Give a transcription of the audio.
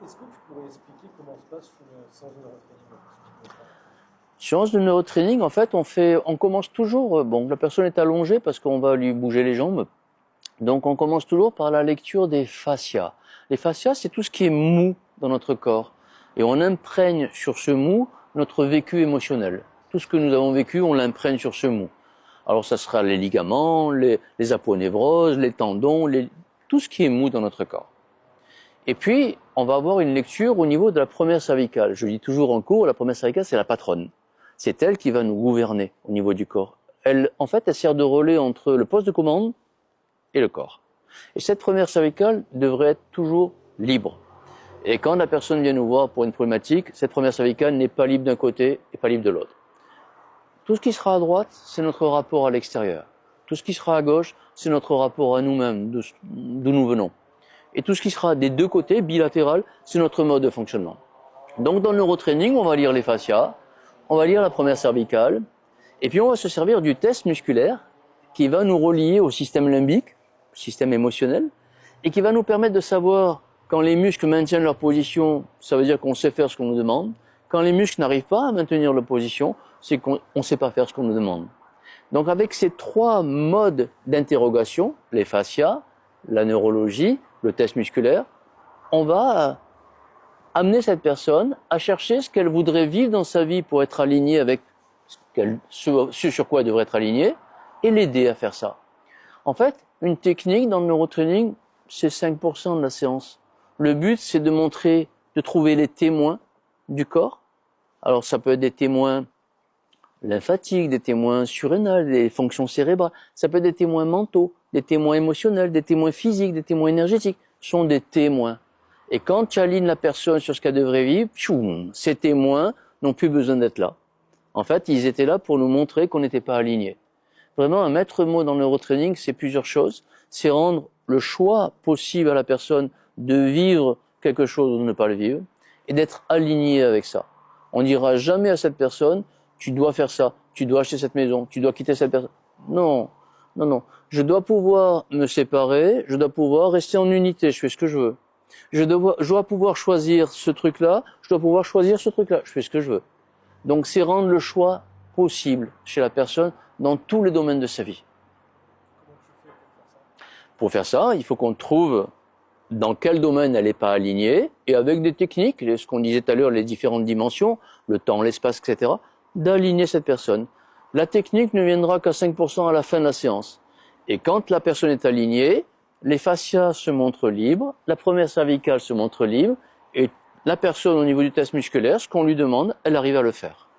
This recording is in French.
Est-ce que tu pourrais expliquer comment se passe une séance de neurotraining pour ceux qui ne connaissent pas? Séance de neurotraining, en fait, on commence toujours, bon, la personne est allongée parce qu'on va lui bouger les jambes. Donc, on commence toujours par la lecture des fascias. Les fascias, c'est tout ce qui est mou dans notre corps. Et on imprègne sur ce mou notre vécu émotionnel. Tout ce que nous avons vécu, on l'imprègne sur ce mou. Alors, ça sera les ligaments, les aponevroses, les tendons, tout ce qui est mou dans notre corps. Et puis, on va avoir une lecture au niveau de la première cervicale. Je dis toujours en cours, la première cervicale, c'est la patronne. C'est elle qui va nous gouverner au niveau du corps. En fait, elle sert de relais entre le poste de commande et le corps. Et cette première cervicale devrait être toujours libre. Et quand la personne vient nous voir pour une problématique, cette première cervicale n'est pas libre d'un côté et pas libre de l'autre. Tout ce qui sera à droite, c'est notre rapport à l'extérieur. Tout ce qui sera à gauche, c'est notre rapport à nous-mêmes, d'où nous venons. Et tout ce qui sera des deux côtés, bilatéral, c'est notre mode de fonctionnement. Donc dans le neurotraining, on va lire les fascias, on va lire la première cervicale, et puis on va se servir du test musculaire qui va nous relier au système limbique, système émotionnel, et qui va nous permettre de savoir quand les muscles maintiennent leur position, ça veut dire qu'on sait faire ce qu'on nous demande. Quand les muscles n'arrivent pas à maintenir leur position, c'est qu'on ne sait pas faire ce qu'on nous demande. Donc avec ces trois modes d'interrogation, les fascias, la neurologie, le test musculaire, on va amener cette personne à chercher ce qu'elle voudrait vivre dans sa vie pour être alignée avec ce sur quoi elle devrait être alignée et l'aider à faire ça. En fait, une technique dans le neurotraining, c'est 5% de la séance. Le but, c'est de montrer, de trouver les témoins du corps. Alors, ça peut être des témoins lymphatiques, des témoins surrénales, des fonctions cérébrales. Ça peut être des témoins mentaux, des témoins émotionnels, des témoins physiques, des témoins énergétiques. Ce sont des témoins. Et quand tu alignes la personne sur ce qu'elle devrait vivre, tchoum, ces témoins n'ont plus besoin d'être là. En fait, ils étaient là pour nous montrer qu'on n'était pas alignés. Vraiment, un maître mot dans le neurotraining, c'est plusieurs choses. C'est rendre le choix possible à la personne de vivre quelque chose ou de ne pas le vivre et d'être aligné avec ça. On ne dira jamais à cette personne, tu dois faire ça, tu dois acheter cette maison, tu dois quitter cette personne. Non, non, non. Je dois pouvoir me séparer, je dois pouvoir rester en unité, je fais ce que je veux. Je dois pouvoir choisir ce truc-là, je dois pouvoir choisir ce truc-là, je fais ce que je veux. Donc c'est rendre le choix possible chez la personne dans tous les domaines de sa vie. Comment tu fais pour faire ça? Pour faire ça, il faut qu'on trouve dans quel domaine elle n'est pas alignée, et avec des techniques, ce qu'on disait tout à l'heure, les différentes dimensions, le temps, l'espace, etc., d'aligner cette personne. La technique ne viendra qu'à 5% à la fin de la séance. Et quand la personne est alignée, les fascias se montrent libres, la première cervicale se montre libre, et la personne au niveau du test musculaire, ce qu'on lui demande, elle arrive à le faire.